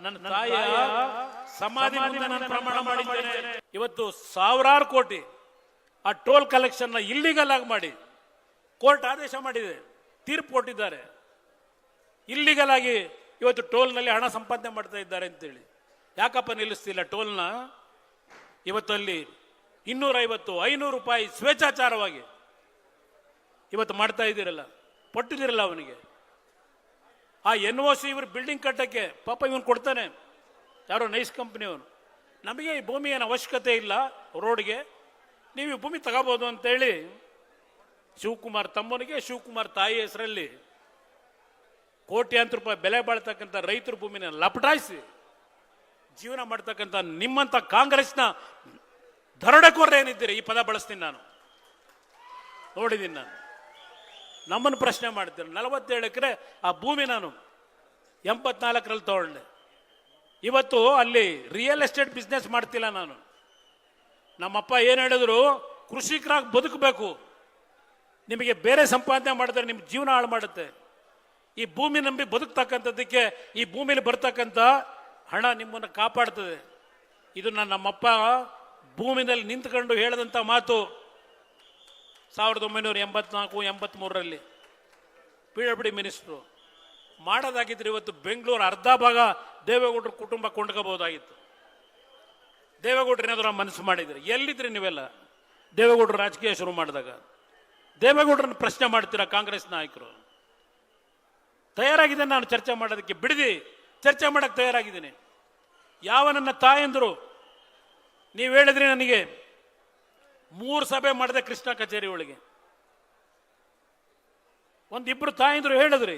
ನನ್ನ ತಾಯಿಯ ಸಮಾಧಿ ಮುಂದೆ ನಾನು ಪ್ರಮಾಣ ಮಾಡಿದ್ದೇನೆ. ಇವತ್ತು ಸಾವಿರಾರು ಕೋಟಿ ಆ ಟೋಲ್ ಕಲೆಕ್ಷನ್ ಇಲ್ಲಿಗಲ್ ಆಗಿ ಮಾಡಿ ಕೋರ್ಟ್ ಆದೇಶ ಮಾಡಿದೆ, ತೀರ್ಪು ಕೊಟ್ಟಿದ್ದಾರೆ. ಇಲ್ಲಿಗಲ್ ಆಗಿ ಇವತ್ತು ಟೋಲ್ನಲ್ಲಿ ಹಣ ಸಂಪಾದನೆ ಮಾಡ್ತಾ ಇದ್ದಾರೆ ಅಂತೇಳಿ. ಯಾಕಪ್ಪ ನಿಲ್ಲಿಸ್ತಿಲ್ಲ ಟೋಲ್ನ? ಇವತ್ತಲ್ಲಿ 250-500 ರೂಪಾಯಿ ಸ್ವೇಚ್ಛಾಚಾರವಾಗಿ ಇವತ್ತು ಮಾಡ್ತಾ ಇದ್ದೀರಲ್ಲ, ಕೊಟ್ಟಿದ್ದೀರಲ್ಲ ಅವನಿಗೆ. ಆ NOC ಇವರು ಬಿಲ್ಡಿಂಗ್ ಕಟ್ಟಕ್ಕೆ ಪಾಪ ಇವನು ಕೊಡ್ತಾನೆ, ಯಾರೋ ನೈಸ್ ಕಂಪ್ನಿಯವನು. ನಮಗೆ ಈ ಭೂಮಿ ಏನು ಅವಶ್ಯಕತೆ ಇಲ್ಲ, ರೋಡ್ಗೆ ನೀವು ಈ ಭೂಮಿ ತಗೋಬೋದು ಅಂತೇಳಿ ಶಿವಕುಮಾರ್ ತಮ್ಮನಿಗೆ, ಶಿವಕುಮಾರ್ ತಾಯಿ ಹೆಸರಲ್ಲಿ ಕೋಟ್ಯಾಂತರ ರೂಪಾಯಿ ಬೆಲೆ ಬಾಳ್ತಕ್ಕಂಥ ರೈತರ ಭೂಮಿನ ಲಪಟಾಯಿಸಿ ಜೀವನ ಮಾಡ್ತಕ್ಕಂಥ ನಿಮ್ಮಂಥ ಕಾಂಗ್ರೆಸ್ನ ದರೋಡೆಕೋರರು ಏನಿದ್ದೀರಿ, ಈ ಪದ ಬಳಸ್ತೀನಿ ನಾನು, ನೋಡಿದ್ದೀನಿ ನಾನು. ನಮ್ಮನ್ನು ಪ್ರಶ್ನೆ ಮಾಡ್ತೀನಿ. 47 ಎಕರೆ ಆ ಭೂಮಿ ನಾನು 84ರಲ್ಲಿ ತಗೊಂಡೆ. ಇವತ್ತು ಅಲ್ಲಿ ರಿಯಲ್ ಎಸ್ಟೇಟ್ ಬಿಸ್ನೆಸ್ ಮಾಡ್ತಿಲ್ಲ ನಾನು. ನಮ್ಮಪ್ಪ ಏನು ಹೇಳಿದ್ರು, ಕೃಷಿಕರಾಗಿ ಬದುಕಬೇಕು, ನಿಮಗೆ ಬೇರೆ ಸಂಪಾದನೆ ಮಾಡಿದ್ರೆ ನಿಮ್ಮ ಜೀವನ ಹಾಳು ಮಾಡುತ್ತೆ. ಈ ಭೂಮಿ ನಂಬಿ ಬದುಕ್ತಕ್ಕಂಥದ್ದಕ್ಕೆ ಈ ಭೂಮಿಲಿ ಬರ್ತಕ್ಕಂಥ ಹಣ ನಿಮ್ಮನ್ನು ಕಾಪಾಡ್ತದೆ. ಇದು ನಮ್ಮಪ್ಪ ಭೂಮಿನಲ್ಲಿ ನಿಂತ್ಕೊಂಡು ಹೇಳಿದಂಥ ಮಾತು 1984-83ರಲ್ಲಿ PWD ಮಿನಿಸ್ಟ್ರು. ಮಾಡೋದಾಗಿದ್ರೆ ಇವತ್ತು ಬೆಂಗಳೂರು ಅರ್ಧ ಭಾಗ ದೇವೇಗೌಡರ ಕುಟುಂಬ ಕೊಂಡ್ಕೋಬಹುದಾಗಿತ್ತು. ದೇವೇಗೌಡರು ಏನಾದರೂ ಮನಸ್ಸು ಮಾಡಿದ್ರೆ ಎಲ್ಲಿದ್ರಿ ನೀವೆಲ್ಲ? ದೇವೇಗೌಡರು ರಾಜಕೀಯ ಶುರು ಮಾಡಿದಾಗ ದೇವೇಗೌಡರನ್ನ ಪ್ರಶ್ನೆ ಮಾಡ್ತೀರಾ ಕಾಂಗ್ರೆಸ್ ನಾಯಕರು? ತಯಾರಾಗಿದ್ದೇನೆ ನಾನು ಚರ್ಚೆ ಮಾಡೋದಕ್ಕೆ, ಬಿಡದಿ ಚರ್ಚೆ ಮಾಡಕ್ಕೆ ತಯಾರಾಗಿದ್ದೀನಿ. ಯಾವ ನನ್ನ ತಾಯಂದರು ನೀವು ಹೇಳಿದ್ರಿ, ನನಗೆ 3 ಸಭೆ ಮಾಡಿದೆ ಕೃಷ್ಣ ಕಚೇರಿ ಒಳಗೆ. ಒಂದಿಬ್ರು ತಾಯಂದ್ರು ಹೇಳಿದ್ರಿ,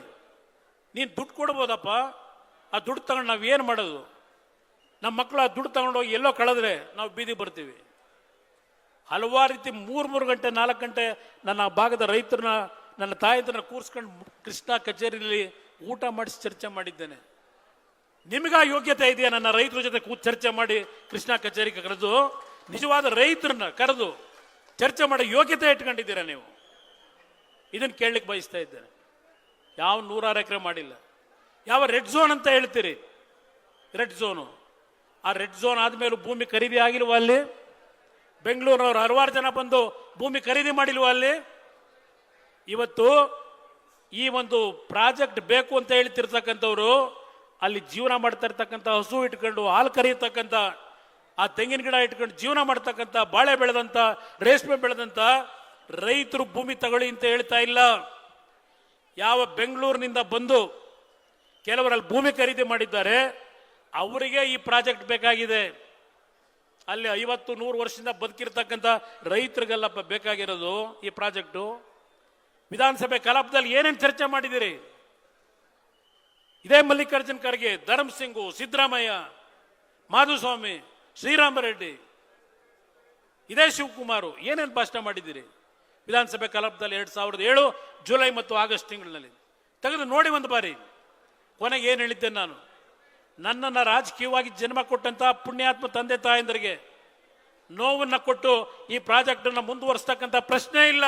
ನೀನು ದುಡ್ಡು ಕೊಡ್ಬೋದಪ್ಪ, ಆ ದುಡ್ಡು ತಗೊಂಡು ನಾವು ಏನು ಮಾಡೋದು? ನಮ್ಮ ಮಕ್ಕಳು ಆ ದುಡ್ಡು ತಗೊಂಡೋಗಿ ಎಲ್ಲೋ ಕಳೆದ್ರೆ ನಾವು ಬೀದಿ ಬರ್ತೀವಿ. ಹಲವಾರು ರೀತಿ 3 ಗಂಟೆ 4 ಗಂಟೆ ನನ್ನ ಭಾಗದ ರೈತರನ್ನ, ನನ್ನ ತಾಯಂದ್ರನ್ನ ಕೂರಿಸ್ಕೊಂಡು ಕೃಷ್ಣ ಕಚೇರಿಯಲ್ಲಿ ಊಟ ಮಾಡಿಸಿ ಚರ್ಚೆ ಮಾಡಿದ್ದೇನೆ. ನಿಮಗ ಯೋಗ್ಯತೆ ಇದೆಯಾ ನನ್ನ ರೈತರ ಜೊತೆ ಕೂತು ಚರ್ಚೆ ಮಾಡಿ ಕೃಷ್ಣ ಕಚೇರಿಗೆ ಕರೆದು ನಿಜವಾದ ರೈತರನ್ನ ಕರೆದು ಚರ್ಚೆ ಮಾಡೋ ಯೋಗ್ಯತೆ ಇಟ್ಕೊಂಡಿದ್ದೀರಾ ನೀವು? ಇದನ್ನು ಕೇಳಲಿಕ್ಕೆ ಬಯಸ್ತಾ ಇದ್ದೇನೆ. ಯಾವ 106 ಎಕರೆ ಮಾಡಿಲ್ಲ. ಯಾವ ರೆಡ್ ಝೋನ್ ಅಂತ ಹೇಳ್ತೀರಿ, ರೆಡ್ ಝೋನು. ಆ ರೆಡ್ ಝೋನ್ ಆದ್ಮೇಲೂ ಭೂಮಿ ಖರೀದಿ ಆಗಿಲ್ವಾ ಅಲ್ಲಿ? ಬೆಂಗಳೂರಿನವ್ರು 60 ಜನ ಬಂದು ಭೂಮಿ ಖರೀದಿ ಮಾಡಿಲ್ವಾ ಅಲ್ಲಿ? ಇವತ್ತು ಈ ಒಂದು ಪ್ರಾಜೆಕ್ಟ್ ಬೇಕು ಅಂತ ಹೇಳ್ತಿರ್ತಕ್ಕಂಥವ್ರು ಅಲ್ಲಿ ಜೀವನ ಮಾಡ್ತಾ ಇರ್ತಕ್ಕಂಥ, ಹಸು ಇಟ್ಕೊಂಡು ಹಾಲು ಕರೆಯತಕ್ಕಂಥ, ಆ ತೆಂಗಿನ ಗಿಡ ಇಟ್ಕೊಂಡು ಜೀವನ ಮಾಡ್ತಕ್ಕಂಥ, ಬಾಳೆ ಬೆಳೆದಂಥ, ರೇಷ್ಮೆ ಬೆಳೆದಂಥ ರೈತರು ಭೂಮಿ ತಗೊಳ್ಳಿ ಅಂತ ಹೇಳ್ತಾ ಇಲ್ಲ. ಯಾವ ಬೆಂಗಳೂರಿನಿಂದ ಬಂದು ಕೆಲವರಲ್ಲಿ ಭೂಮಿ ಖರೀದಿ ಮಾಡಿದ್ದಾರೆ ಅವರಿಗೆ ಈ ಪ್ರಾಜೆಕ್ಟ್ ಬೇಕಾಗಿದೆ. ಅಲ್ಲಿ 50-100 ವರ್ಷದಿಂದ ಬದುಕಿರ್ತಕ್ಕಂಥ ರೈತರಿಗೆಲ್ಲ ಬೇಕಾಗಿರೋದು ಈ ಪ್ರಾಜೆಕ್ಟು. ವಿಧಾನಸಭೆ ಕಲಾಪದಲ್ಲಿ ಏನೇನು ಚರ್ಚೆ ಮಾಡಿದಿರಿ? ಇದೇ ಮಲ್ಲಿಕಾರ್ಜುನ್ ಖರ್ಗೆ, ಧರ್ಮ್ ಸಿಂಗು, ಸಿದ್ದರಾಮಯ್ಯ, ಮಾಧುಸ್ವಾಮಿ, ಶ್ರೀರಾಮರೆಡ್ಡಿ, ಇದೇ ಶಿವಕುಮಾರ್ ಏನೇನು ಭಾಷಣ ಮಾಡಿದ್ದೀರಿ ವಿಧಾನಸಭೆ ಕಲಾಪದಲ್ಲಿ? 2007 ಜುಲೈ ಮತ್ತು ಆಗಸ್ಟ್ ತಿಂಗಳಿನಲ್ಲಿ ತೆಗೆದು ನೋಡಿ ಒಂದು ಬಾರಿ. ಕೊನೆಗೆ ಏನು ಹೇಳಿದ್ದೆ ನಾನು? ನನ್ನನ್ನು ರಾಜಕೀಯವಾಗಿ ಜನ್ಮ ಕೊಟ್ಟಂತ ಪುಣ್ಯಾತ್ಮ ತಂದೆ ತಾಯಂದರಿಗೆ ನೋವನ್ನ ಕೊಟ್ಟು ಈ ಪ್ರಾಜೆಕ್ಟ್ ಅನ್ನು ಮುಂದುವರಿಸ್ತಕ್ಕಂಥ ಪ್ರಶ್ನೆ ಇಲ್ಲ,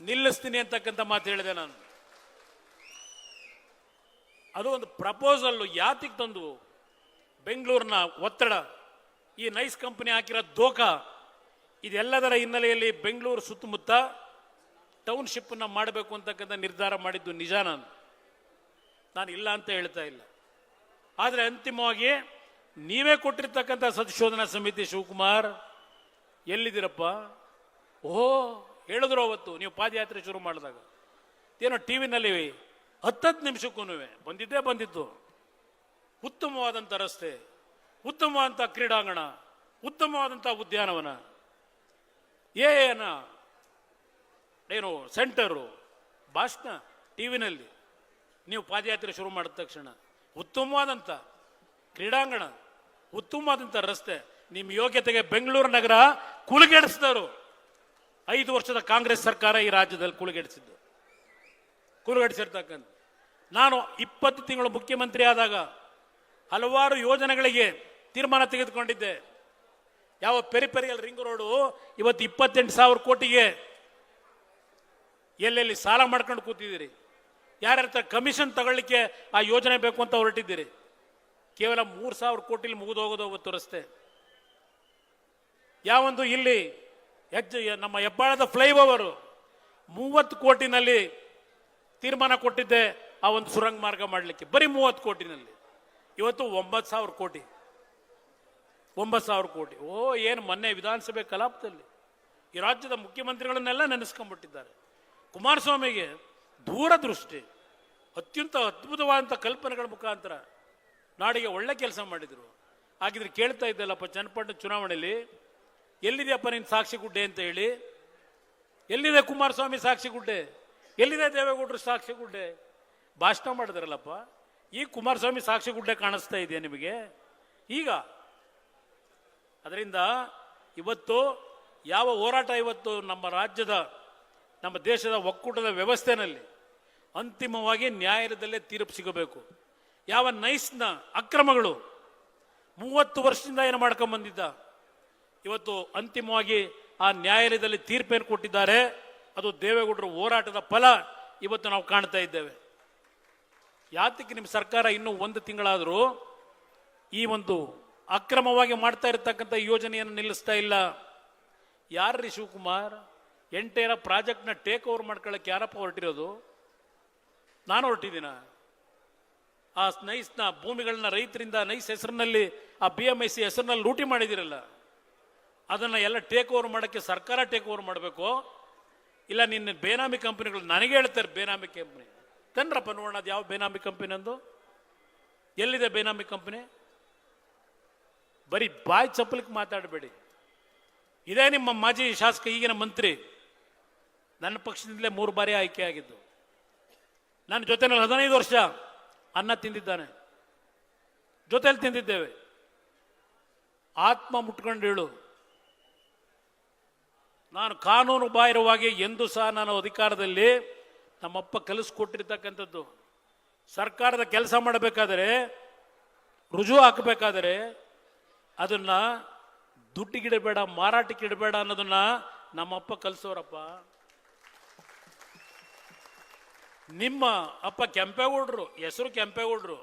ನಿಲ್ಲಿಸ್ತೀನಿ ಅಂತಕ್ಕಂಥ ಮಾತು ಹೇಳಿದೆ ನಾನು. ಅದು ಒಂದು ಪ್ರಪೋಸಲ್ ಯಾತಿಗೆ ತಂದು ಬೆಂಗಳೂರಿನ ಒತ್ತಡ, ಈ ನೈಸ್ ಕಂಪನಿ ಹಾಕಿರೋ ದೋಖ, ಇದೆಲ್ಲದರ ಹಿನ್ನೆಲೆಯಲ್ಲಿ ಬೆಂಗಳೂರು ಸುತ್ತಮುತ್ತ ಟೌನ್ಶಿಪ್ ಅನ್ನ ಮಾಡಬೇಕು ಅಂತಕ್ಕಂಥ ನಿರ್ಧಾರ ಮಾಡಿದ್ದು ನಿಜ. ನಾನು ಇಲ್ಲ ಅಂತ ಹೇಳ್ತಾ ಇಲ್ಲ. ಆದರೆ ಅಂತಿಮವಾಗಿ ನೀವೇ ಕೊಟ್ಟಿರ್ತಕ್ಕಂಥ ಸಂಶೋಧನಾ ಸಮಿತಿ ಶಿವಕುಮಾರ್ ಎಲ್ಲಿದ್ದೀರಪ್ಪ? ಓಹೋ ಹೇಳಿದ್ರು ಅವತ್ತು ನೀವು ಪಾದಯಾತ್ರೆ ಶುರು ಮಾಡಿದಾಗ, ಏನೋ ಟಿವಿನಲ್ಲಿ 10 ನಿಮಿಷಕ್ಕೂ ಬಂದಿದ್ದು ಉತ್ತಮವಾದಂಥ ರಸ್ತೆ, ಉತ್ತಮವಾದಂಥ ಕ್ರೀಡಾಂಗಣ, ಉತ್ತಮವಾದಂಥ ಉದ್ಯಾನವನ, ಏನು ಸೆಂಟರು, ಭಾಷಣ ಟಿವಿನಲ್ಲಿ. ನೀವು ಪಾದಯಾತ್ರೆ ಶುರು ಮಾಡಿದ ತಕ್ಷಣ ಉತ್ತಮವಾದಂಥ ಕ್ರೀಡಾಂಗಣ, ಉತ್ತಮವಾದಂಥ ರಸ್ತೆ, ನಿಮ್ಮ ಯೋಗ್ಯತೆಗೆ ಬೆಂಗಳೂರು ನಗರ ಕುಲುಗೆಡಿಸಿದರು. 5 ವರ್ಷದ ಕಾಂಗ್ರೆಸ್ ಸರ್ಕಾರ ಈ ರಾಜ್ಯದಲ್ಲಿ ಕುಲುಗೆಡಿಸಿರ್ತಕ್ಕಂಥ. ನಾನು 20 ತಿಂಗಳು ಮುಖ್ಯಮಂತ್ರಿ ಆದಾಗ ಹಲವಾರು ಯೋಜನೆಗಳಿಗೆ ತೀರ್ಮಾನ ತೆಗೆದುಕೊಂಡಿದ್ದೆ. ಯಾವ ಪೆರಿಫೆರಿಯಲ್ ರಿಂಗ್ ರೋಡು ಇವತ್ತು 28,000 ಕೋಟಿಗೆ ಎಲ್ಲೆಲ್ಲಿ ಸಾಲ ಮಾಡ್ಕೊಂಡು ಕೂತಿದ್ದೀರಿ, ಯಾರ್ಯಾರ ಕಮಿಷನ್ ತಗೊಳ್ಳಿಕ್ಕೆ ಆ ಯೋಜನೆ ಬೇಕು ಅಂತ ಹೊರಟಿದ್ದೀರಿ. ಕೇವಲ 3,000 ಕೋಟಿಲಿ ಮುಗಿದು ಹೋಗೋದು ಅವತ್ತು ರಸ್ತೆ. ಯಾವೊಂದು ಇಲ್ಲಿ ನಮ್ಮ ಹೆಬ್ಬಾಳದ ಫ್ಲೈಓವರ್ 30 ಕೋಟಿನಲ್ಲಿ ತೀರ್ಮಾನ ಕೊಟ್ಟಿದ್ದೆ ಆ ಒಂದು ಸುರಂಗ ಮಾರ್ಗ ಮಾಡಲಿಕ್ಕೆ, ಬರೀ 30 ಕೋಟಿನಲ್ಲಿ. ಇವತ್ತು 9,000 ಕೋಟಿ. 9,000 ಕೋಟಿ. ಏನು ಮೊನ್ನೆ ವಿಧಾನಸಭೆ ಕಲಾಪದಲ್ಲಿ ಈ ರಾಜ್ಯದ ಮುಖ್ಯಮಂತ್ರಿಗಳನ್ನೆಲ್ಲ ನೆನೆಸ್ಕೊಂಡ್ಬಿಟ್ಟಿದ್ದಾರೆ. ಕುಮಾರಸ್ವಾಮಿಗೆ ದೂರದೃಷ್ಟಿ, ಅತ್ಯಂತ ಅದ್ಭುತವಾದಂಥ ಕಲ್ಪನೆಗಳ ಮುಖಾಂತರ ನಾಡಿಗೆ ಒಳ್ಳೆ ಕೆಲಸ ಮಾಡಿದರು. ಹಾಗಿದ್ರೆ ಕೇಳ್ತಾ ಇದ್ದಲ್ಲಪ್ಪ, ಚನ್ನಪಟ್ಟಣ ಚುನಾವಣೆಯಲ್ಲಿ ಎಲ್ಲಿದೆಯಪ್ಪ ನಿನ್ನ ಸಾಕ್ಷಿ ಗುಡ್ಡೆ ಅಂತ ಹೇಳಿ. ಎಲ್ಲಿದೆ ಕುಮಾರಸ್ವಾಮಿ ಸಾಕ್ಷಿ ಗುಡ್ಡೆ? ಎಲ್ಲಿದೆ ದೇವೇಗೌಡರು ಸಾಕ್ಷಿ ಗುಡ್ಡೆ? ಭಾಷಣ ಮಾಡಿದ್ರಲ್ಲಪ್ಪ, ಈ ಕುಮಾರಸ್ವಾಮಿ ಸಾಕ್ಷಿ ಗುಡ್ಡೆ ಕಾಣಿಸ್ತಾ ಇದೆಯಾ ನಿಮಗೆ ಈಗ? ಅದರಿಂದ ಇವತ್ತು ಯಾವ ಹೋರಾಟ ಇವತ್ತು ನಮ್ಮ ರಾಜ್ಯದ, ನಮ್ಮ ದೇಶದ ಒಕ್ಕೂಟದ ವ್ಯವಸ್ಥೆನಲ್ಲಿ ಅಂತಿಮವಾಗಿ ನ್ಯಾಯಾಲಯದಲ್ಲೇ ತೀರ್ಪು ಸಿಗಬೇಕು. ಯಾವ ನೈಸ್ನ ಅಕ್ರಮಗಳು 30 ವರ್ಷದಿಂದ ಏನು ಮಾಡ್ಕೊಂಡ್ಬಂದಿದ್ದ, ಇವತ್ತು ಅಂತಿಮವಾಗಿ ಆ ನ್ಯಾಯಾಲಯದಲ್ಲಿ ತೀರ್ಪೇನು ಕೊಟ್ಟಿದ್ದಾರೆ, ಅದು ದೇವೇಗೌಡರ ಹೋರಾಟದ ಫಲ ಇವತ್ತು ನಾವು ಕಾಣ್ತಾ ಇದ್ದೇವೆ. ಯಾತಕ್ಕೆ ನಿಮ್ಮ ಸರ್ಕಾರ ಇನ್ನೂ 1 ತಿಂಗಳಾದರೂ ಈ ಒಂದು ಅಕ್ರಮವಾಗಿ ಮಾಡ್ತಾ ಇರತಕ್ಕಂಥ ಯೋಜನೆಯನ್ನು ನಿಲ್ಲಿಸ್ತಾ ಇಲ್ಲ? ಯಾರ್ರೀ ಶಿವಕುಮಾರ್? ಎಂಟೇರ ಪ್ರಾಜೆಕ್ಟ್ನ ಟೇಕ್ ಓವರ್ ಮಾಡ್ಕೊಳ್ಳೋಕೆ ಯಾರಪ್ಪ ಹೊರಟಿರೋದು? ನಾನು ಹೊರಟಿದ್ದೀನ? ಆ ನೈಸ್ನ ಭೂಮಿಗಳನ್ನ ರೈತರಿಂದ ನೈಸ್ ಹೆಸರಿನಲ್ಲಿ, ಆ BMIC ಹೆಸರಿನಲ್ಲಿ ಲೂಟಿ ಮಾಡಿದಿರಲ್ಲ, ಅದನ್ನು ಎಲ್ಲ ಟೇಕ್ ಓವರ್ ಮಾಡೋಕ್ಕೆ ಸರ್ಕಾರ ಟೇಕ್ ಓವರ್ ಮಾಡಬೇಕು, ಇಲ್ಲ ನಿನ್ನ ಬೇನಾಮಿ ಕಂಪನಿಗಳು? ನನಗೆ ಹೇಳ್ತಾರೆ ಬೇನಾಮಿ ಕಂಪನಿ ತನ್ರಪ್ಪ ನೋಡೋಣ, ಅದು ಯಾವ ಬೇನಾಮಿ ಕಂಪನಿ ಅಂದು? ಎಲ್ಲಿದೆ ಬೇನಾಮಿ ಕಂಪನಿ? ಬರೀ ಬಾಯಿ ಚಪ್ಪಲಿಕ್ಕೆ ಮಾತಾಡಬೇಡಿ. ಇದೇ ನಿಮ್ಮ ಮಾಜಿ ಶಾಸಕ, ಈಗಿನ ಮಂತ್ರಿ, ನನ್ನ ಪಕ್ಷದಿಂದಲೇ 3 ಬಾರಿ ಆಯ್ಕೆ ಆಗಿದ್ದು. ನನ್ನ ಜೊತೆನಲ್ಲಿ 15 ವರ್ಷ ಅನ್ನ ತಿಂದಿದ್ದಾನೆ, ಜೊತೆಯಲ್ಲಿ ತಿಂದಿದ್ದೇವೆ. ಆತ್ಮ ಮುಟ್ಕೊಂಡು ಹೇಳು, ನಾನು ಕಾನೂನು ಬಾಹಿರವಾಗಿ ಎಂದೂ ಸಹ ನಾನು ಅಧಿಕಾರದಲ್ಲಿ ನಮ್ಮಪ್ಪ ಕಲಿಸ್ಕೊಟ್ಟಿರ್ತಕ್ಕಂಥದ್ದು, ಸರ್ಕಾರದ ಕೆಲಸ ಮಾಡಬೇಕಾದರೆ, ರುಜುವು ಹಾಕಬೇಕಾದರೆ ಅದನ್ನ ದುಡ್ಡಿಗಿಡಬೇಡ, ಮಾರಾಟಕ್ಕೆ ಇಡಬೇಡ ಅನ್ನೋದನ್ನ ನಮ್ಮಪ್ಪ ಕಲಿಸೋರಪ್ಪ. ನಿಮ್ಮ ಅಪ್ಪ ಕೆಂಪೇಗೌಡರು, ಹೆಸರು ಕೆಂಪೇಗೌಡರು,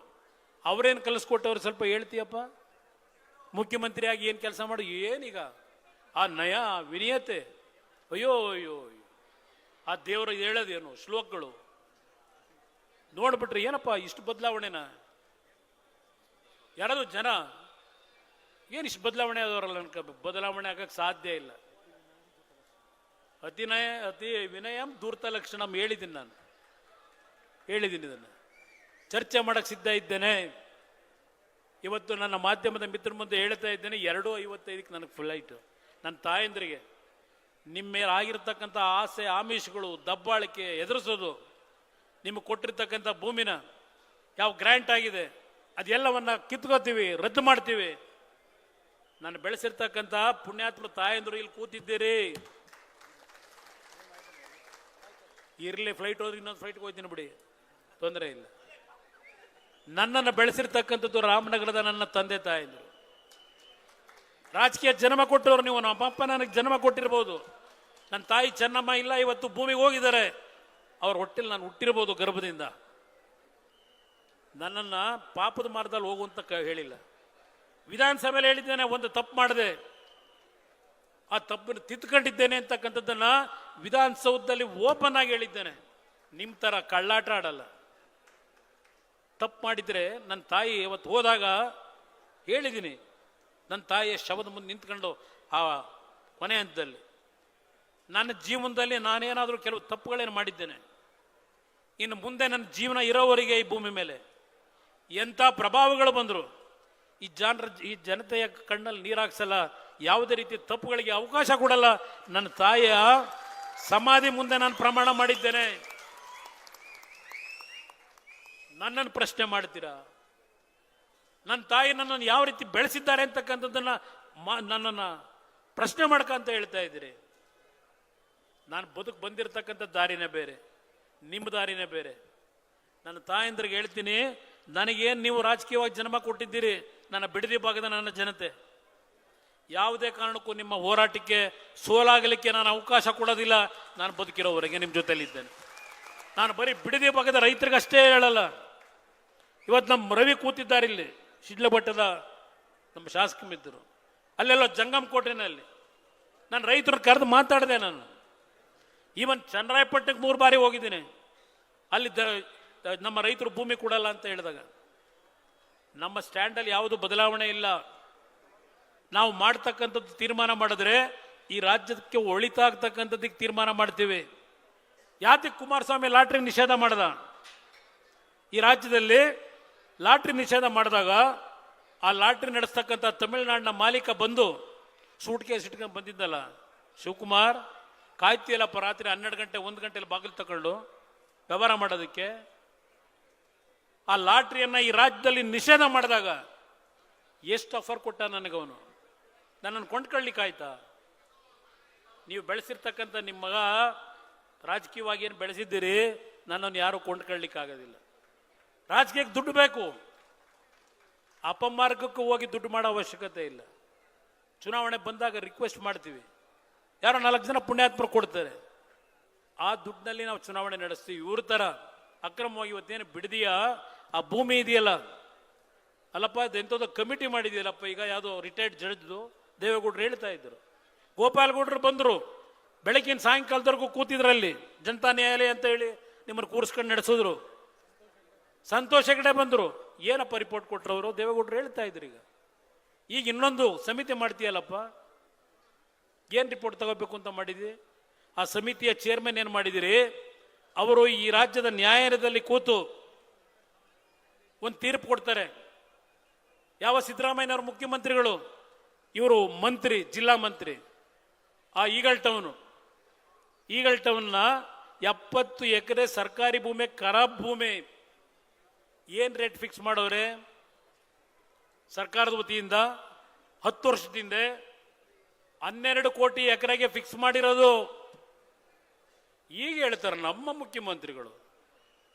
ಅವರೇನು ಕಲಿಸ್ಕೊಟ್ಟವ್ರು ಸ್ವಲ್ಪ ಹೇಳ್ತೀಯಪ್ಪ? ಮುಖ್ಯಮಂತ್ರಿಯಾಗಿ ಏನು ಕೆಲಸ ಮಾಡು, ಏನೀಗ ಆ ನಯ ವಿನಯತೆ, ಅಯ್ಯೋ ಅಯ್ಯೋ ಆ ದೇವರು ಹೇಳೋದೇನು ಶ್ಲೋಕಗಳು ನೋಡ್ಬಿಟ್ರೆ ಏನಪ್ಪ ಇಷ್ಟು ಬದಲಾವಣೆನ? ಯಾರಾದ್ರು ಜನ ಏನು ಇಷ್ಟು ಬದಲಾವಣೆ ಆದವರಲ್ಲ ಅನ್ಕೋಬೇಕು. ಬದಲಾವಣೆ ಆಗಕ್ಕೆ ಸಾಧ್ಯ ಇಲ್ಲ. ಅತಿ ವಿನಯಂ ಧೂರ್ತ ಲಕ್ಷಣಂ ಹೇಳಿದ್ದೀನಿ, ನಾನು ಹೇಳಿದ್ದೀನಿ. ಇದನ್ನು ಚರ್ಚೆ ಮಾಡಕ್ಕೆ ಸಿದ್ಧ ಇದ್ದೇನೆ. ಇವತ್ತು ನನ್ನ ಮಾಧ್ಯಮದ ಮಿತ್ರ ಮುಂದೆ ಹೇಳ್ತಾ ಇದ್ದೇನೆ, 2:55ಕ್ಕೆ ನನಗೆ ಫ್ಲೈಟು. ನನ್ನ ತಾಯಂದ್ರಿಗೆ ನಿಮ್ಮ ಮೇಲೆ ಆಗಿರ್ತಕ್ಕಂಥ ಆಸೆ ಆಮಿಷಗಳು, ದಬ್ಬಾಳಿಕೆ ಎದುರಿಸೋದು, ನಿಮಗೆ ಕೊಟ್ಟಿರ್ತಕ್ಕಂಥ ಭೂಮಿನ ಯಾವ ಗ್ರ್ಯಾಂಟ್ ಆಗಿದೆ ಅದೆಲ್ಲವನ್ನ ಕಿತ್ಕೋತೀವಿ, ರದ್ದು ಮಾಡ್ತೀವಿ. ನಾನು ಬೆಳೆಸಿರ್ತಕ್ಕಂಥ ಪುಣ್ಯಾತ್ಮ ತಾಯಂದ್ರು ಇಲ್ಲಿ ಕೂತಿದ್ದೀರಿ. ಇರಲಿ, ಫ್ಲೈಟ್ ಹೋದ್ರೆ ಇನ್ನೊಂದು ಫ್ಲೈಟ್ಗೆ ಹೋಗ್ತೀನಿ ಬಿಡಿ, ತೊಂದರೆ ಇಲ್ಲ. ನನ್ನನ್ನು ಬೆಳೆಸಿರ್ತಕ್ಕಂಥದ್ದು ರಾಮನಗರದ ನನ್ನ ತಂದೆ ತಾಯಂದ್ರು. ರಾಜಕೀಯ ಜನ್ಮ ಕೊಟ್ಟವರು ನೀವು. ನಮ್ಮಪ್ಪ ನನಗೆ ಜನ್ಮ ಕೊಟ್ಟಿರ್ಬೋದು, ನನ್ನ ತಾಯಿ ಚೆನ್ನಮ್ಮ ಇಲ್ಲ, ಇವತ್ತು ಭೂಮಿಗೆ ಹೋಗಿದ್ದಾರೆ. ಅವ್ರ ಹೊಟ್ಟೆಲಿ ನಾನು ಹುಟ್ಟಿರ್ಬೋದು ಗರ್ಭದಿಂದ. ನನ್ನನ್ನು ಪಾಪದ ಮಾರ್ಗದಲ್ಲಿ ಹೋಗುವಂತ ಹೇಳಿಲ್ಲ. ವಿಧಾನಸಭೆಯಲ್ಲಿ ಹೇಳಿದ್ದೇನೆ, ಒಂದು ತಪ್ಪು ಮಾಡಿದೆ, ಆ ತಪ್ಪನ್ನು ತಿದ್ದುಕೊಂಡಿದ್ದೇನೆ ಅಂತಕ್ಕಂಥದ್ದನ್ನ ವಿಧಾನಸೌಧದಲ್ಲಿ ಓಪನ್ ಆಗಿ ಹೇಳಿದ್ದೇನೆ. ನಿಮ್ಮ ಥರ ಕಳ್ಳಾಟ ಆಡಲ್ಲ. ತಪ್ಪು ಮಾಡಿದರೆ ನನ್ನ ತಾಯಿ ಇವತ್ತು ಹೋದಾಗ ಹೇಳಿದ್ದೀನಿ, ನನ್ನ ತಾಯಿಯ ಶವದ ಮುಂದೆ ನಿಂತ್ಕೊಂಡು ಆ ಕೊನೆ ಹಂತದಲ್ಲಿ ನನ್ನ ಜೀವನದಲ್ಲಿ ನಾನೇನಾದರೂ ಕೆಲವು ತಪ್ಪುಗಳೇನು ಮಾಡಿದ್ದೇನೆ. ಇನ್ನು ಮುಂದೆ ನನ್ನ ಜೀವನ ಇರೋವರೆಗೆ ಈ ಭೂಮಿ ಮೇಲೆ ಎಂಥ ಪ್ರಭಾವಗಳು ಬಂದರು ಈ ಜನತೆಯ ಕಣ್ಣಲ್ಲಿ ನೀರಾಕ್ಸಲ್ಲ, ಯಾವುದೇ ರೀತಿ ತಪ್ಪುಗಳಿಗೆ ಅವಕಾಶ ಕೊಡಲ್ಲ. ನನ್ನ ತಾಯಿಯ ಸಮಾಧಿ ಮುಂದೆ ನಾನು ಪ್ರಮಾಣ ಮಾಡಿದ್ದೇನೆ. ನನ್ನನ್ನು ಪ್ರಶ್ನೆ ಮಾಡ್ತೀರಾ? ನನ್ನ ತಾಯಿ ನನ್ನನ್ನು ಯಾವ ರೀತಿ ಬೆಳೆಸಿದ್ದಾರೆ ಅಂತಕ್ಕಂಥದ್ದನ್ನ ನನ್ನನ್ನು ಪ್ರಶ್ನೆ ಮಾಡ್ಕಂತ ಹೇಳ್ತಾ ಇದ್ದೀರಿ. ನಾನು ಬದುಕು ಬಂದಿರತಕ್ಕಂಥ ದಾರಿನೇ ಬೇರೆ, ನಿಮ್ಮ ದಾರಿನೇ ಬೇರೆ. ನನ್ನ ತಾಯಂದ್ರಿಗೆ ಹೇಳ್ತೀನಿ, ನನಗೇನು ನೀವು ರಾಜಕೀಯವಾಗಿ ಜನ್ಮ ಕೊಟ್ಟಿದ್ದೀರಿ, ನನ್ನ ಬಿಡದಿ ಭಾಗದ ನನ್ನ ಜನತೆ, ಯಾವುದೇ ಕಾರಣಕ್ಕೂ ನಿಮ್ಮ ಹೋರಾಟಕ್ಕೆ ಸೋಲಾಗಲಿಕ್ಕೆ ನಾನು ಅವಕಾಶ ಕೊಡೋದಿಲ್ಲ. ನಾನು ಬದುಕಿರೋವರೆಗೆ ನಿಮ್ಮ ಜೊತೆಲಿದ್ದೇನೆ. ನಾನು ಬರೀ ಬಿಡದಿ ಭಾಗದ ರೈತರಿಗಷ್ಟೇ ಹೇಳಲ್ಲ. ಇವತ್ತು ನಮ್ಮ ರವಿ ಕೂತಿದ್ದಾರೆ ಇಲ್ಲಿ, ಶಿಡ್ಲಘಟ್ಟದ ನಮ್ಮ ಶಾಸಕ ಮಿತ್ರರು, ಅಲ್ಲೆಲ್ಲ ಜಂಗಮ್ ಕೋಟೆನಲ್ಲಿ ನಾನು ರೈತರನ್ನ ಕರೆದು ಮಾತಾಡಿದೆ. ನಾನು ಈವನ್ ಚನ್ನರಾಯಪಟ್ಟಣಕ್ಕೆ 3 ಬಾರಿ ಹೋಗಿದ್ದೀನಿ. ಅಲ್ಲಿ ನಮ್ಮ ರೈತರು ಭೂಮಿ ಕೊಡಲ್ಲ ಅಂತ ಹೇಳಿದಾಗ ನಮ್ಮ ಸ್ಟ್ಯಾಂಡಲ್ಲಿ ಯಾವುದು ಬದಲಾವಣೆ ಇಲ್ಲ. ನಾವು ಮಾಡ್ತಕ್ಕಂಥದ್ದು ತೀರ್ಮಾನ ಮಾಡಿದ್ರೆ ಈ ರಾಜ್ಯಕ್ಕೆ ಒಳಿತಾಗ್ತಕ್ಕಂಥದ್ದಕ್ಕೆ ತೀರ್ಮಾನ ಮಾಡ್ತೀವಿ. ಯಾತಕ್ಕೆ ಕುಮಾರಸ್ವಾಮಿ ಲಾಟ್ರಿ ನಿಷೇಧ ಮಾಡ್ದ? ಈ ರಾಜ್ಯದಲ್ಲಿ ಲಾಟ್ರಿ ನಿಷೇಧ ಮಾಡಿದಾಗ ಆ ಲಾಟ್ರಿ ನಡೆಸ್ತಕ್ಕಂಥ ತಮಿಳುನಾಡಿನ ಮಾಲೀಕ ಬಂದು ಸೂಟ್ ಕೇಸ್ ಇಟ್ಕೊಂಡು ಬಂದಿದ್ದಲ್ಲ, ಶಿವಕುಮಾರ್ ಕಾಯ್ತಿಯಲ್ಲಪ್ಪ ರಾತ್ರಿ 12 ಗಂಟೆ 1 ಗಂಟೆಯಲ್ಲಿ ಬಾಗಿಲು ತಗೊಂಡು ವ್ಯವಹಾರ ಮಾಡೋದಕ್ಕೆ. ಆ ಲಾಟ್ರಿಯನ್ನ ಈ ರಾಜ್ಯದಲ್ಲಿ ನಿಷೇಧ ಮಾಡಿದಾಗ ಎಷ್ಟು ಆಫರ್ ಕೊಟ್ಟ ನನಗವನು, ನನ್ನನ್ನು ಕೊಂಡ್ಕೊಳ್ಳಿಕ್ಕಾಯ್ತಾ? ನೀವು ಬೆಳೆಸಿರ್ತಕ್ಕಂಥ ನಿಮ್ಮ ಮಗ ರಾಜಕೀಯವಾಗಿ ಏನು ಬೆಳೆಸಿದ್ದೀರಿ, ನನ್ನನ್ನು ಯಾರು ಕೊಂಡ್ಕೊಳ್ಳಿಕ್ಕಾಗೋದಿಲ್ಲ. ರಾಜಕೀಯಕ್ಕೆ ದುಡ್ಡು ಬೇಕು, ಅಪಮಾರ್ಗಕ್ಕೂ ಹೋಗಿ ದುಡ್ಡು ಮಾಡೋ ಅವಶ್ಯಕತೆ ಇಲ್ಲ. ಚುನಾವಣೆ ಬಂದಾಗ ರಿಕ್ವೆಸ್ಟ್ ಮಾಡ್ತೀವಿ, ಯಾರೋ 4 ಜನ ಪುಣ್ಯಾತ್ಮರು ಕೊಡ್ತಾರೆ, ಆ ದುಡ್ಡಿನಲ್ಲಿ ನಾವು ಚುನಾವಣೆ ನಡೆಸ್ತೀವಿ. ಇವ್ರ ಥರ ಅಕ್ರಮವಾಗಿ ಇವತ್ತೇನು ಬಿಡದಿಯ ಆ ಭೂಮಿ ಇದೆಯಲ್ಲ, ಅಲ್ಲಪ್ಪ ಅದೆಂಥದ್ದು ಕಮಿಟಿ ಮಾಡಿದೆಯಲ್ಲಪ್ಪ, ಈಗ ಯಾವುದೋ ರಿಟೈರ್ಡ್ ಜಡ್ಜ್ದು ದೇವೇಗೌಡರು ಹೇಳ್ತಾ ಇದ್ರು. ಗೋಪಾಲಗೌಡರು ಬಂದರು, ಬೆಳಗಿನ ಸಾಯಂಕಾಲದವರೆಗೂ ಕೂತಿದ್ರಲ್ಲಿ, ಜನತಾ ನ್ಯಾಯಾಲಯ ಅಂತ ಹೇಳಿ ನಿಮ್ಮನ್ನು ಕೂರಿಸ್ಕೊಂಡು ನಡೆಸಿದ್ರು. ಸಂತೋಷ್ ಹೆಗಡೆ ಬಂದರು, ಏನಪ್ಪ ರಿಪೋರ್ಟ್ ಕೊಟ್ಟರು ಅವರು? ದೇವೇಗೌಡರು ಹೇಳ್ತಾ ಇದ್ರು. ಈಗ ಇನ್ನೊಂದು ಸಮಿತಿ ಮಾಡ್ತೀಯಲ್ಲಪ್ಪ, ಏನು ರಿಪೋರ್ಟ್ ತಗೋಬೇಕು ಅಂತ ಮಾಡಿದ್ವಿ? ಆ ಸಮಿತಿಯ ಚೇರ್ಮನ್ ಏನು ಮಾಡಿದಿರಿ? ಅವರು ಈ ರಾಜ್ಯದ ನ್ಯಾಯಾಲಯದಲ್ಲಿ ಕೂತು ಒಂದು ತೀರ್ಪು ಕೊಡ್ತಾರೆ. ಯಾವ ಸಿದ್ದರಾಮಯ್ಯನವರು ಮುಖ್ಯಮಂತ್ರಿಗಳು, ಇವರು ಮಂತ್ರಿ, ಜಿಲ್ಲಾ ಮಂತ್ರಿ. ಆ ಈಗಲ್ ಟೌನ್ನ 70 ಎಕರೆ ಸರ್ಕಾರಿ ಭೂಮಿ, ಖರಾಬ್ ಭೂಮಿ, ಏನ್ ರೇಟ್ ಫಿಕ್ಸ್ ಮಾಡೋರೆ? ಸರ್ಕಾರದ ವತಿಯಿಂದ 10 ವರ್ಷದಿಂದ 12 ಕೋಟಿ ಎಕರೆಗೆ ಫಿಕ್ಸ್ ಮಾಡಿರೋದು. ಈಗ ಹೇಳ್ತಾರೆ ನಮ್ಮ ಮುಖ್ಯಮಂತ್ರಿಗಳು,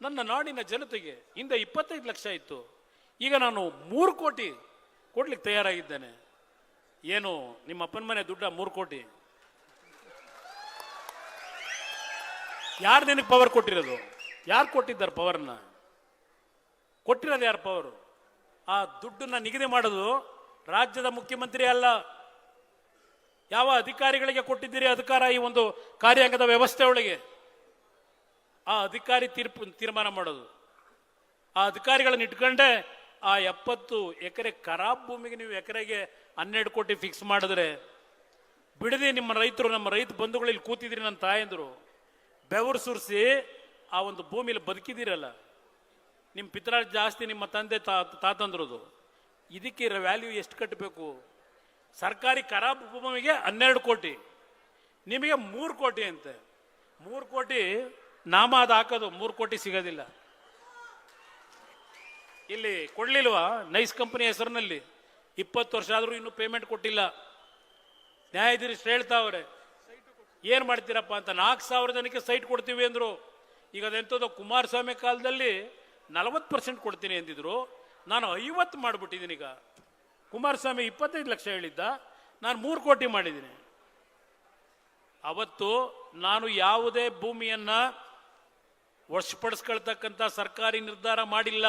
ನನ್ನ ನಾಡಿನ ಜನತೆಗೆ ಹಿಂದೆ 25 ಲಕ್ಷ ಇತ್ತು, ಈಗ ನಾನು 3 ಕೋಟಿ ಕೊಡ್ಲಿಕ್ಕೆ ತಯಾರಾಗಿದ್ದೇನೆ. ಏನು ನಿಮ್ಮ ಅಪ್ಪನ ಮನೆ ದುಡ್ಡ 3 ಕೋಟಿ? ಯಾರು ನಿನಗೆ ಪವರ್ ಕೊಟ್ಟಿರೋದು? ಯಾರು ಕೊಟ್ಟಿದ್ದಾರೆ ಪವರ್ನ? ಕೊಟ್ಟಿರೋದು ಯಾರು ಪವರು? ಆ ದುಡ್ಡನ್ನ ನಿಗದಿ ಮಾಡೋದು ರಾಜ್ಯದ ಮುಖ್ಯಮಂತ್ರಿ ಅಲ್ಲ. ಯಾವ ಅಧಿಕಾರಿಗಳಿಗೆ ಕೊಟ್ಟಿದ್ದೀರಿ ಅಧಿಕಾರ ಈ ಒಂದು ಕಾರ್ಯಾಂಗದ ವ್ಯವಸ್ಥೆ ಒಳಗೆ? ಆ ಅಧಿಕಾರಿ ತೀರ್ಮಾನ ಮಾಡೋದು. ಆ ಅಧಿಕಾರಿಗಳನ್ನ ಇಟ್ಕೊಂಡೆ ಆ 70 ಎಕರೆ ಖರಾಬ್ ಭೂಮಿಗೆ ನೀವು ಎಕರೆಗೆ 12 ಕೋಟಿ ಫಿಕ್ಸ್ ಮಾಡಿದ್ರೆ ಬಿಡದೆ ನಿಮ್ಮ ರೈತರು, ನಮ್ಮ ರೈತ ಬಂಧುಗಳು ಇಲ್ಲಿ ಕೂತಿದ್ರಿ, ನನ್ನ ತಾಯಂದ್ರು ಬೆವರು ಸುರಿಸಿ ಆ ಒಂದು ಭೂಮಿಲಿ ಬದುಕಿದಿರಲ್ಲ. ನಿಮ್ಮ ಪಿತ್ರಾರ್ಜ ಜಾಸ್ತಿ, ನಿಮ್ಮ ತಂದೆ ತಾತಂದ್ರದು. ಇದಕ್ಕೆ ವ್ಯಾಲ್ಯೂ ಎಷ್ಟು ಕಟ್ಟಬೇಕು? ಸರ್ಕಾರಿ ಖರಾಬ್ ಭೂಮಿಗೆ 12 ಕೋಟಿ, ನಿಮಗೆ 3 ಕೋಟಿ ಅಂತೆ. 3 ಕೋಟಿ ನಾಮ ಅದು ಹಾಕೋದು, 3 ಕೋಟಿ ಸಿಗೋದಿಲ್ಲ. ಇಲ್ಲಿ ಕೊಡ್ಲಿಲ್ವಾ? ನೈಸ್ ಕಂಪನಿ ಹೆಸರಿನಲ್ಲಿ 20 ವರ್ಷ ಆದರೂ ಇನ್ನೂ ಪೇಮೆಂಟ್ ಕೊಟ್ಟಿಲ್ಲ. ನ್ಯಾಯಾಧೀಶರು ಹೇಳ್ತಾವ್ರೆ, ಏನ್ ಮಾಡ್ತೀರಪ್ಪ ಅಂತ. 4,000 ಜನಕ್ಕೆ ಸೈಟ್ ಕೊಡ್ತೀವಿ ಅಂದ್ರು. ಈಗ ಅದೆಂಥದ್ದು ಕುಮಾರಸ್ವಾಮಿ ಕಾಲದಲ್ಲಿ 40% ಕೊಡ್ತೀನಿ ಅಂದಿದ್ರು, ನಾನು 50 ಮಾಡಿಬಿಟ್ಟಿದ್ದೀನಿ. ಈಗ ಕುಮಾರಸ್ವಾಮಿ 25 ಲಕ್ಷ ಹೇಳಿದ್ದ, ನಾನು 3 ಕೋಟಿ ಮಾಡಿದ್ದೀನಿ. ಅವತ್ತು ನಾನು ಯಾವುದೇ ಭೂಮಿಯನ್ನ ವಶಪಡಿಸ್ಕೊಳ್ತಕ್ಕಂಥ ಸರ್ಕಾರಿ ನಿರ್ಧಾರ ಮಾಡಿಲ್ಲ.